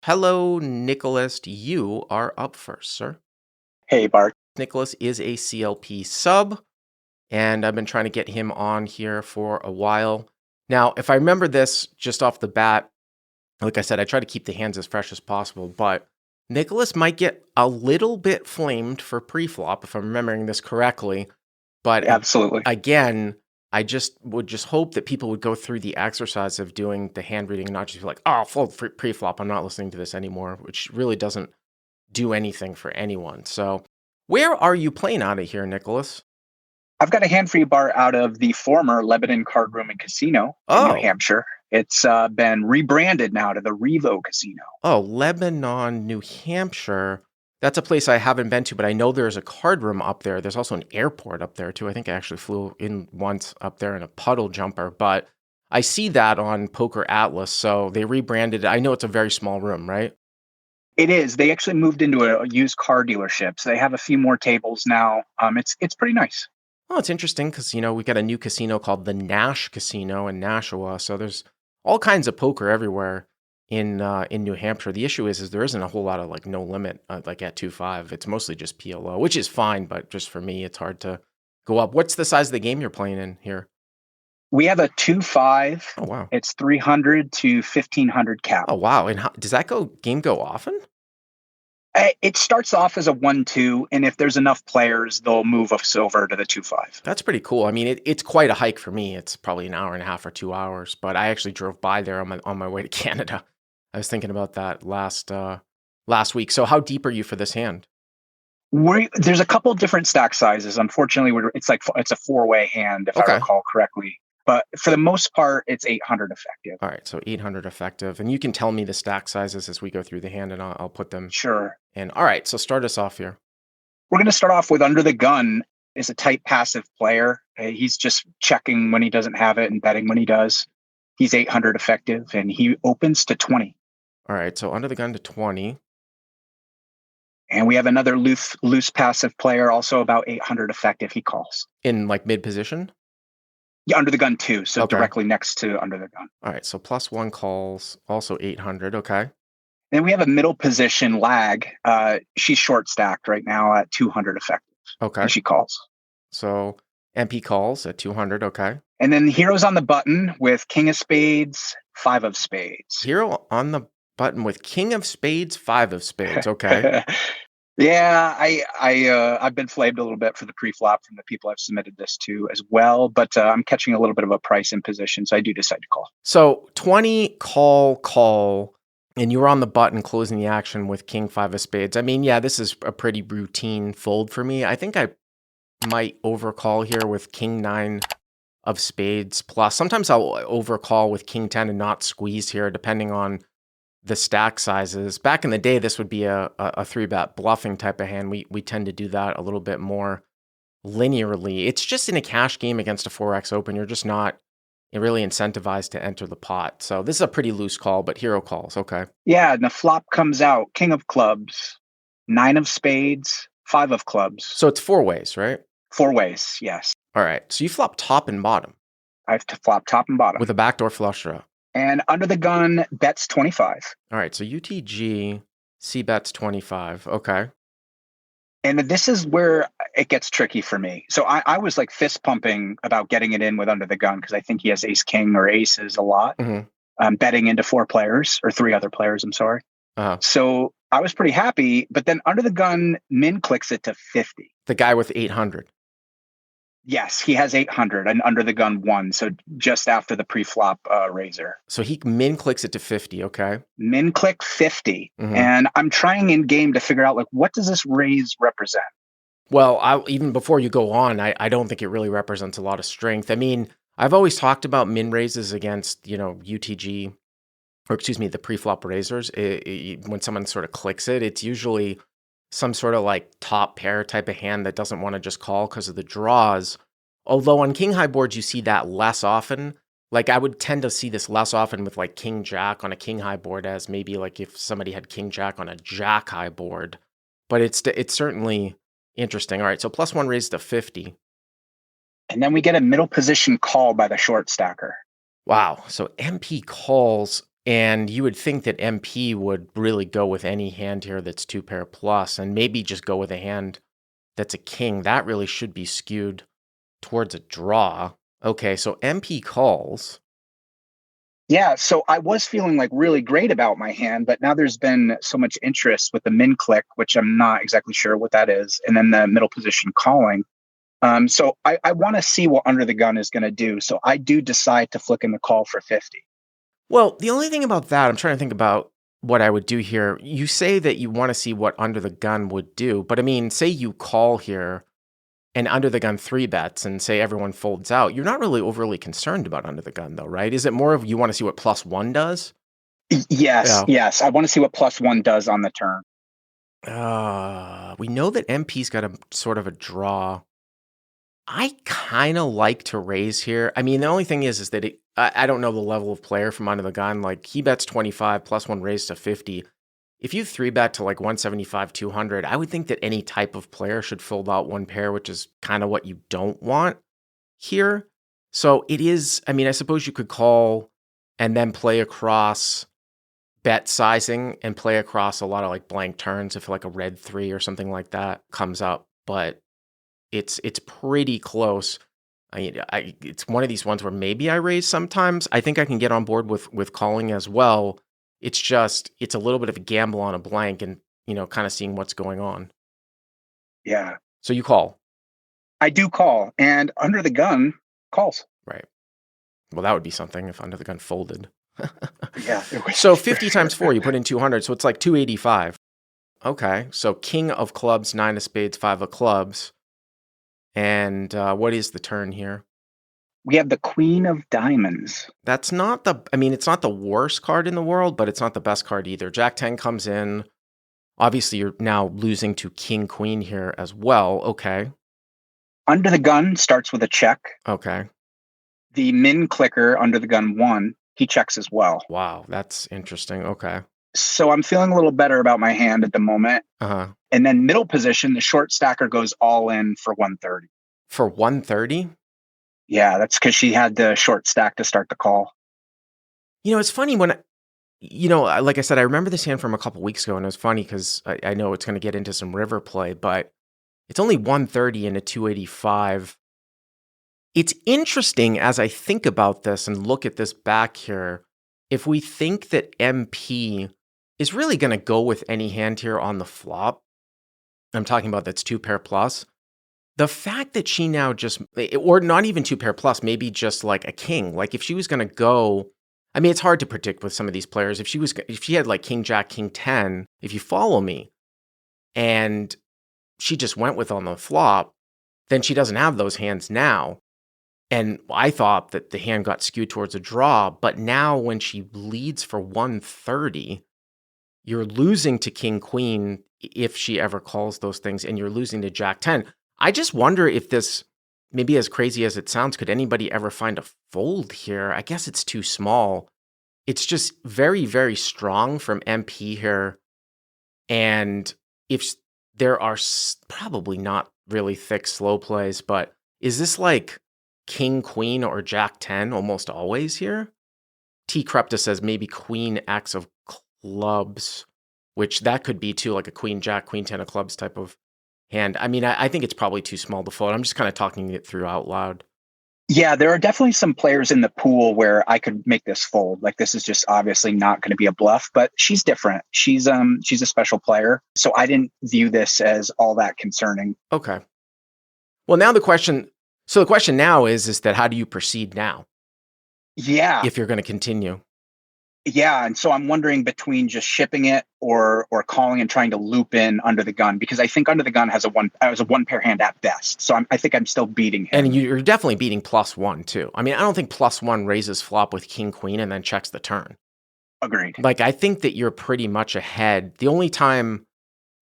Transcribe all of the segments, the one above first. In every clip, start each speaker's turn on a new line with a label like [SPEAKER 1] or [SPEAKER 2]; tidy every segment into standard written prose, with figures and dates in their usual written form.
[SPEAKER 1] Hello, Nicholas. You are up first, sir.
[SPEAKER 2] Hey, Bart.
[SPEAKER 1] Nicholas is a CLP sub, and I've been trying to get him on here for a while. Now, if I remember this just off the bat, like I said, I try to keep the hands as fresh as possible, but Nicholas might get a little bit flamed for preflop, if I'm remembering this correctly. But
[SPEAKER 2] Absolutely.
[SPEAKER 1] again, I just hope that people would go through the exercise of doing the hand reading and not just be like, oh, full preflop, I'm not listening to this anymore, which really doesn't do anything for anyone. So, where are you playing out of here, Nicholas?
[SPEAKER 2] I've got a hand for you, Bart, out of the former Lebanon Card Room and Casino in New
[SPEAKER 1] Oh,
[SPEAKER 2] Hampshire. It's been rebranded now to the Revo Casino.
[SPEAKER 1] oh, Lebanon, New Hampshire. That's a place I haven't been to, but I know there's a card room up there. There's also an airport up there too. I think I actually flew in once up there in a puddle jumper, but I see that on Poker Atlas. So they rebranded it. I know it's a very small room, right?
[SPEAKER 2] It is. They actually moved into a used car dealership, so they have a few more tables now. It's pretty nice.
[SPEAKER 1] Oh, it's interesting because, we got a new casino called the Nash Casino in Nashua. So there's all kinds of poker everywhere in New Hampshire. The issue is there isn't a whole lot of like no limit like at 2.5. It's mostly just PLO, which is fine, but just for me, it's hard to go up. What's the size of the game you're playing in here?
[SPEAKER 2] We have a 2-5.
[SPEAKER 1] Oh wow.
[SPEAKER 2] It's 300 to 1,500 cap.
[SPEAKER 1] Oh wow. And does that game go often?
[SPEAKER 2] It starts off as a 1-2, and if there's enough players, they'll move us over to the 2-5.
[SPEAKER 1] That's pretty cool. I mean, it's quite a hike for me. It's probably an hour and a half or 2 hours, but I actually drove by there on my way to Canada. I was thinking about that last week. So how deep are you for this hand?
[SPEAKER 2] There's a couple different stack sizes. Unfortunately, it's a four-way hand, if I
[SPEAKER 1] Okay.
[SPEAKER 2] recall correctly. But for the most part, it's 800 effective.
[SPEAKER 1] All right, so 800 effective. And you can tell me the stack sizes as we go through the hand, and I'll put them
[SPEAKER 2] Sure.
[SPEAKER 1] in. All right, so start us off here.
[SPEAKER 2] We're going to start off with Under the Gun is a type passive player. He's just checking when he doesn't have it and betting when he does. He's 800 effective, and he opens to 20.
[SPEAKER 1] All right, so Under the Gun to 20.
[SPEAKER 2] And we have another loose passive player, also about 800 effective. He calls.
[SPEAKER 1] In like mid position?
[SPEAKER 2] Yeah, Under the Gun too, so
[SPEAKER 1] Okay.
[SPEAKER 2] directly next to Under the Gun.
[SPEAKER 1] All right, so +1 calls, also 800. Okay.
[SPEAKER 2] Then we have a middle position lag. She's short stacked right now at 200 effective.
[SPEAKER 1] Okay.
[SPEAKER 2] And she calls.
[SPEAKER 1] So MP calls at 200. Okay.
[SPEAKER 2] And then Heroes on the button with King of Spades, 5 of Spades.
[SPEAKER 1] Hero on the button with King of Spades, 5 of Spades. Okay.
[SPEAKER 2] Yeah, I've been flamed a little bit for the pre-flop from the people I've submitted this to as well, but I'm catching a little bit of a price in position, so I do decide to call.
[SPEAKER 1] So 20 call, and you were on the button closing the action with King 5 of Spades. I mean, yeah, this is a pretty routine fold for me. I think I might overcall here with King 9 of Spades plus. Sometimes I'll overcall with King 10 and not squeeze here, depending on the stack sizes. Back in the day, this would be a 3-bet bluffing type of hand. We tend to do that a little bit more linearly. It's just in a cash game against a 4x open. You're just not really incentivized to enter the pot. So this is a pretty loose call, but hero calls. Okay.
[SPEAKER 2] Yeah, and the flop comes out, King of Clubs, 9 of Spades, 5 of Clubs.
[SPEAKER 1] So it's 4 ways, right?
[SPEAKER 2] 4 ways, yes.
[SPEAKER 1] All right. So you flop top and bottom.
[SPEAKER 2] I have to flop top and bottom.
[SPEAKER 1] With a backdoor flush draw.
[SPEAKER 2] And Under the Gun bets 25.
[SPEAKER 1] All right. So UTG, C bets 25. Okay.
[SPEAKER 2] And this is where it gets tricky for me. So I was like fist pumping about getting it in with Under the Gun because I think he has ace king or aces a lot.
[SPEAKER 1] Mm-hmm.
[SPEAKER 2] Betting into 4 players or 3 other players, I'm sorry.
[SPEAKER 1] Uh-huh.
[SPEAKER 2] So I was pretty happy, but then Under the Gun min clicks it to 50.
[SPEAKER 1] The guy with 800.
[SPEAKER 2] Yes, he has 800 and Under the Gun 1. So just after the pre-flop raiser.
[SPEAKER 1] So he min clicks it to 50. Okay.
[SPEAKER 2] Min click 50.
[SPEAKER 1] Mm-hmm.
[SPEAKER 2] And I'm trying in game to figure out like, what does this raise represent?
[SPEAKER 1] Well, even before you go on, I don't think it really represents a lot of strength. I mean, I've always talked about min raises against, UTG, or excuse me, the pre-flop raisers. When someone sort of clicks it, it's usually some sort of like top pair type of hand that doesn't want to just call because of the draws. Although on king high boards, you see that less often. Like I would tend to see this less often with like king jack on a king high board as maybe like if somebody had king jack on a jack high board. But it's certainly interesting. All right, so +1 raised to 50.
[SPEAKER 2] And then we get a middle position call by the short stacker.
[SPEAKER 1] Wow, so MP calls And you would think that MP would really go with any hand here that's 2-pair plus, and maybe just go with a hand that's a king. That really should be skewed towards a draw. Okay, so MP calls.
[SPEAKER 2] Yeah, so I was feeling like really great about my hand, but now there's been so much interest with the min click, which I'm not exactly sure what that is, and then the middle position calling. So I want to see what under the gun is going to do. So I do decide to flick in the call for 50.
[SPEAKER 1] Well, the only thing about that, I'm trying to think about what I would do here. You say that you want to see what under the gun would do, but I mean, say you call here and under the gun 3-bets and say everyone folds out. You're not really overly concerned about under the gun though, right? Is it more of you want to see what +1 does?
[SPEAKER 2] Yes,
[SPEAKER 1] Yeah.
[SPEAKER 2] yes. I want to see what +1 does on the turn.
[SPEAKER 1] We know that MP's got a sort of a draw. I kind of like to raise here. I mean, the only thing is that I don't know the level of player from under the gun. Like he bets 25 +1 raise to 50. If you 3-bet to like 175, 200, I would think that any type of player should fold out one pair, which is kind of what you don't want here. So it is, I mean, I suppose you could call and then play across bet sizing and play across a lot of like blank turns if like a red 3 or something like that comes up. But it's pretty close. It's one of these ones where maybe I raise sometimes. I think I can get on board with calling as well. It's just it's a little bit of a gamble on a blank and kind of seeing what's going on.
[SPEAKER 2] Yeah,
[SPEAKER 1] So you call.
[SPEAKER 2] I do call, and under the gun calls.
[SPEAKER 1] Right. Well, that would be something if under the gun folded.
[SPEAKER 2] Yeah.
[SPEAKER 1] So 50 times 4, you put in 200, so it's like 285. Okay, so king of clubs, 9 of spades, 5 of clubs. And what is the turn here?
[SPEAKER 2] We have the queen of diamonds.
[SPEAKER 1] That's not it's not the worst card in the world, but it's not the best card either. Jack 10 comes in. Obviously, you're now losing to king queen here as well. Okay.
[SPEAKER 2] Under the gun starts with a check.
[SPEAKER 1] Okay.
[SPEAKER 2] The min clicker under the gun 1, he checks as well.
[SPEAKER 1] Wow, that's interesting. Okay.
[SPEAKER 2] So I'm feeling a little better about my hand at the moment.
[SPEAKER 1] Uh-huh.
[SPEAKER 2] And then middle position, the short stacker goes all in for 130.
[SPEAKER 1] For 130?
[SPEAKER 2] Yeah, that's because she had the short stack to start the call.
[SPEAKER 1] It's funny when, like I said, I remember this hand from a couple weeks ago, and it was funny because I know it's going to get into some river play, but it's only 130 and a 285. It's interesting as I think about this and look at this back here, if we think that MP is really going to go with any hand here on the flop, I'm talking about that's 2-pair plus, the fact that she now just, or not even 2-pair plus, maybe just like a king, like if she was going to go, I mean, it's hard to predict with some of these players. If she had like king, jack, king 10, if you follow me, and she just went with on the flop, then she doesn't have those hands now. And I thought that the hand got skewed towards a draw, but now when she leads for 130, you're losing to king queen if she ever calls those things, and you're losing to jack 10. I just wonder if this, maybe as crazy as it sounds, could anybody ever find a fold here? I guess it's too small. It's just very, very strong from MP here. And if there are probably not really thick slow plays, but is this like king, queen, or jack 10 almost always here? T. Krepta says maybe queen X of clubs, which that could be too, like a queen, jack, queen 10 of clubs type of hand. I mean, I think it's probably too small to fold. I'm just kind of talking it through out loud.
[SPEAKER 2] Yeah, there are definitely some players in the pool where I could make this fold. Like this is just obviously not going to be a bluff, but she's different. She's a special player. So I didn't view this as all that concerning.
[SPEAKER 1] Okay. Well, now the question now is that how do you proceed now?
[SPEAKER 2] Yeah.
[SPEAKER 1] If you're going to continue.
[SPEAKER 2] Yeah, and so I'm wondering between just shipping it or calling and trying to loop in under the gun, because I think under the gun has a one pair hand at best. So I think I'm still beating him.
[SPEAKER 1] And you're definitely beating +1 too. I mean, I don't think +1 raises flop with king queen and then checks the turn.
[SPEAKER 2] Agreed.
[SPEAKER 1] Like I think that you're pretty much ahead. The only time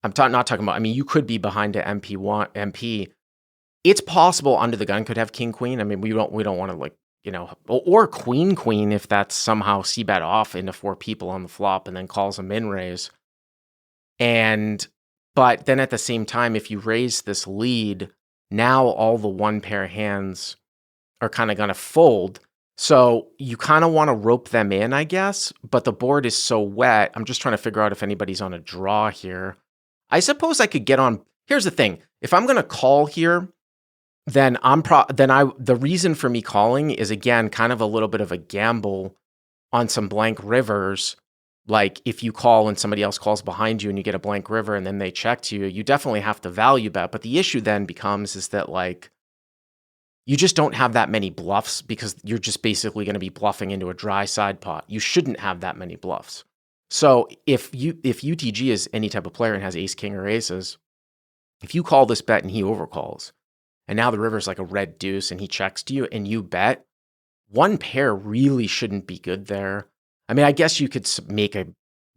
[SPEAKER 1] I'm not talking about, I mean, you could be behind to MP. It's possible under the gun could have king queen. I mean, we don't want to like, or queen if that's somehow c-bet off into 4 people on the flop and then calls a min raise. But then at the same time, if you raise this lead, now all the 1-pair hands are kind of going to fold. So you kind of want to rope them in, I guess, but the board is so wet. I'm just trying to figure out if anybody's on a draw here. I suppose I could get on. Here's the thing. If I'm going to call here, then the reason for me calling is, again, kind of a little bit of a gamble on some blank rivers. Like if you call and somebody else calls behind you and you get a blank river and then they check to you, you definitely have to value bet. But the issue then becomes is that, like, you just don't have that many bluffs because you're just basically going to be bluffing into a dry side pot. You shouldn't have that many bluffs. So if UTG is any type of player and has ace, king, or aces, if you call this bet and he overcalls, and now the river's like a red deuce and he checks to you and you bet, one pair really shouldn't be good there. I mean, I guess you could make a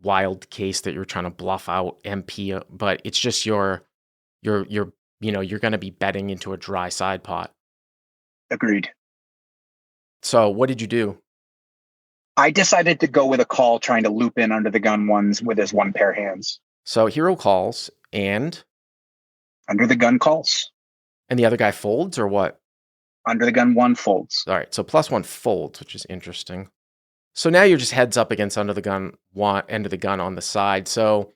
[SPEAKER 1] wild case that you're trying to bluff out MP, but it's just you're going to be betting into a dry side pot.
[SPEAKER 2] Agreed.
[SPEAKER 1] So what did you do?
[SPEAKER 2] I decided to go with a call, trying to loop in under the gun ones with his one pair hands.
[SPEAKER 1] So hero calls and
[SPEAKER 2] Under the gun calls.
[SPEAKER 1] the other guy folds or what?
[SPEAKER 2] Under the gun one folds.
[SPEAKER 1] All right, so +1 folds, which is interesting. So now you're just heads up against under the gun end of the gun on the side. So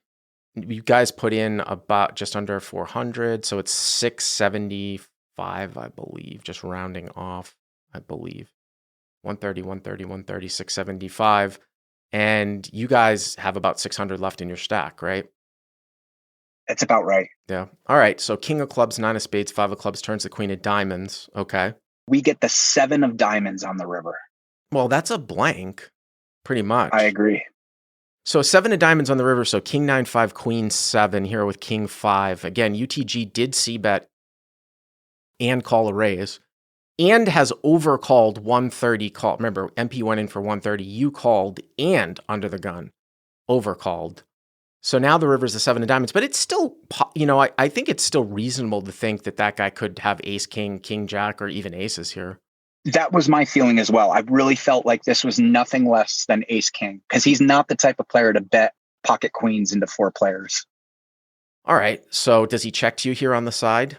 [SPEAKER 1] you guys put in about just under 400, so it's 675, I believe, just rounding off, I believe. 130, 130, 130, 675. And you guys have about 600 left in your stack, right?
[SPEAKER 2] That's about right.
[SPEAKER 1] Yeah. All right. So king of clubs, 9 of spades, 5 of clubs turns the queen of diamonds. Okay.
[SPEAKER 2] We get the 7 of diamonds on the river.
[SPEAKER 1] Well, that's a blank, pretty much.
[SPEAKER 2] I agree.
[SPEAKER 1] So 7 of diamonds on the river. So king 9, 5, queen 7 here with king 5. Again, UTG did c-bet and call a raise and has overcalled 130 call. Remember, MP went in for 130. You called and under the gun overcalled. So now the river's the 7 of diamonds, but it's still, I think it's still reasonable to think that guy could have ace, king, king, jack, or even aces here.
[SPEAKER 2] That was my feeling as well. I really felt like this was nothing less than ace, king, because he's not the type of player to bet pocket queens into 4 players.
[SPEAKER 1] All right. So does he check to you here on the side?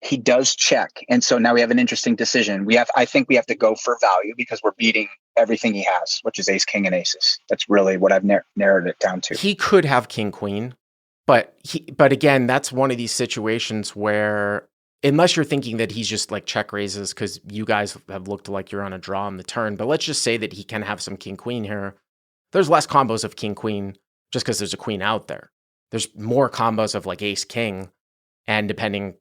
[SPEAKER 2] He does check. And so now we have an interesting decision. I think we have to go for value because we're beating everything he has, which is ace, king, and aces. That's really what I've narrowed it down to.
[SPEAKER 1] He could have king, queen, but again, that's one of these situations where, unless you're thinking that he's just like check raises because you guys have looked like you're on a draw on the turn, but let's just say that he can have some king, queen here. There's less combos of king, queen just because there's a queen out there. There's more combos of like ace, king, and depending,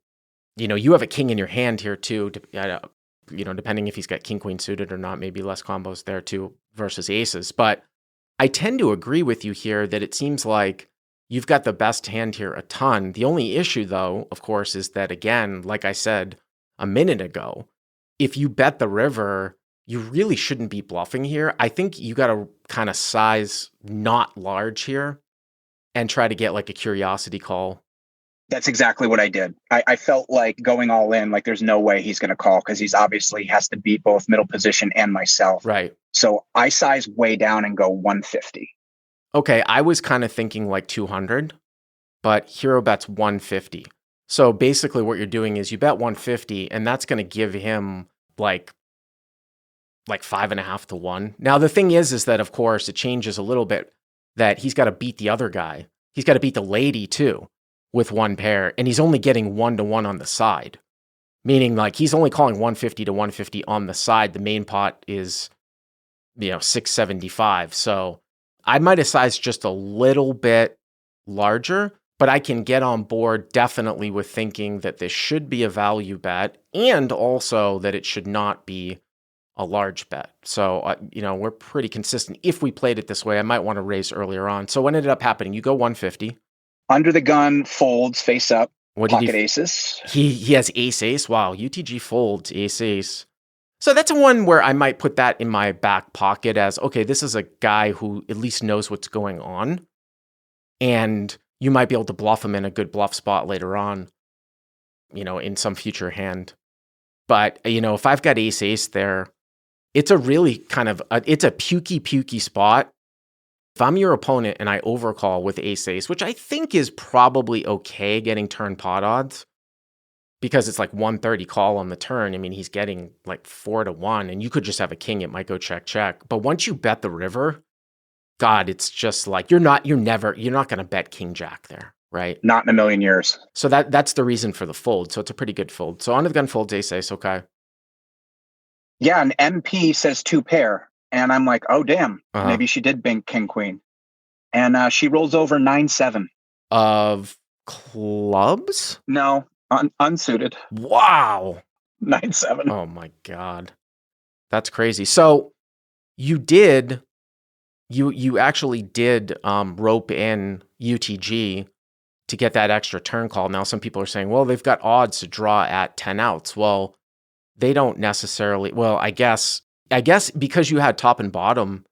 [SPEAKER 1] you have a king in your hand here too, depending if he's got king, queen suited or not, maybe less combos there too versus aces. But I tend to agree with you here that it seems like you've got the best hand here a ton. The only issue though, of course, is that, again, like I said a minute ago, if you bet the river, you really shouldn't be bluffing here. I think you got to kind of size not large here and try to get like a curiosity call.
[SPEAKER 2] That's exactly what I did. I felt like going all in, like there's no way he's going to call because he's obviously has to beat both middle position and myself.
[SPEAKER 1] Right.
[SPEAKER 2] So I size way down and go 150.
[SPEAKER 1] Okay, I was kind of thinking like 200, but hero bets 150. So basically what you're doing is you bet 150, and that's going to give him like 5.5 to 1. Now, the thing is that, of course, it changes a little bit that he's got to beat the other guy. He's got to beat the lady, too, with one pair, and he's only getting 1 to 1 on the side, meaning like he's only calling 150 to 150 on the side. The main pot is, 675. So I might have sized just a little bit larger, but I can get on board definitely with thinking that this should be a value bet and also that it should not be a large bet. So, we're pretty consistent. If we played it this way, I might want to raise earlier on. So what ended up happening? You go 150.
[SPEAKER 2] Under the gun folds face up.
[SPEAKER 1] What
[SPEAKER 2] pocket aces.
[SPEAKER 1] He has ace. Wow, UTG folds ace. So that's one where I might put that in my back pocket as, okay, this is a guy who at least knows what's going on. And you might be able to bluff him in a good bluff spot later on, in some future hand. But, if I've got ace there, it's a really kind of, it's a pukey spot. If I'm your opponent and I overcall with ace, which I think is probably okay getting turn pot odds, because it's like 130 call on the turn. I mean, he's getting like 4-1, and you could just have a king. It might go check, check. But once you bet the river, God, it's just like you're not going to bet king jack there, right?
[SPEAKER 2] Not in a million years.
[SPEAKER 1] So that's the reason for the fold. So it's a pretty good fold. So under the gun folds ace ace, okay.
[SPEAKER 2] Yeah, and MP says 2 pair, and I'm like, oh damn,
[SPEAKER 1] Uh-huh.
[SPEAKER 2] maybe she did bank king queen, and she rolls over 9-7
[SPEAKER 1] of clubs.
[SPEAKER 2] No, unsuited.
[SPEAKER 1] Wow.
[SPEAKER 2] 9-7.
[SPEAKER 1] Oh my God, that's crazy. So you actually did rope in UTG to get that extra turn call. Now some people are saying, well, they've got odds to draw at 10 outs. Well, they don't necessarily. Well, I guess because you had top and bottom,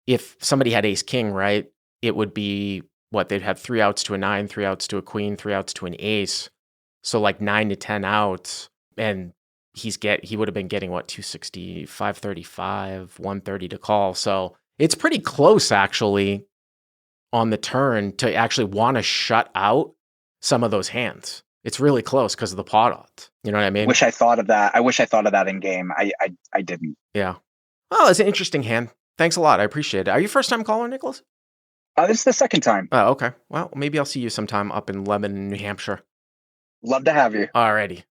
[SPEAKER 1] if somebody had ace king, right, it would be what they'd have 3 outs to a 9, 3 outs to a queen, 3 outs to an ace. So like 9 to 10 outs, and he would have been getting what, 260, 535, 130 to call. So it's pretty close actually on the turn to actually want to shut out some of those hands. It's really close because of the pot odds. You know what I mean?
[SPEAKER 2] Wish I thought of that. I wish I thought of that in game. I didn't.
[SPEAKER 1] Yeah. Well, it's an interesting hand. Thanks a lot. I appreciate it. Are you first time caller, Nicholas?
[SPEAKER 2] This is the second time.
[SPEAKER 1] Oh, okay. Well, maybe I'll see you sometime up in Lebanon, New Hampshire.
[SPEAKER 2] Love to have you.
[SPEAKER 1] Alrighty.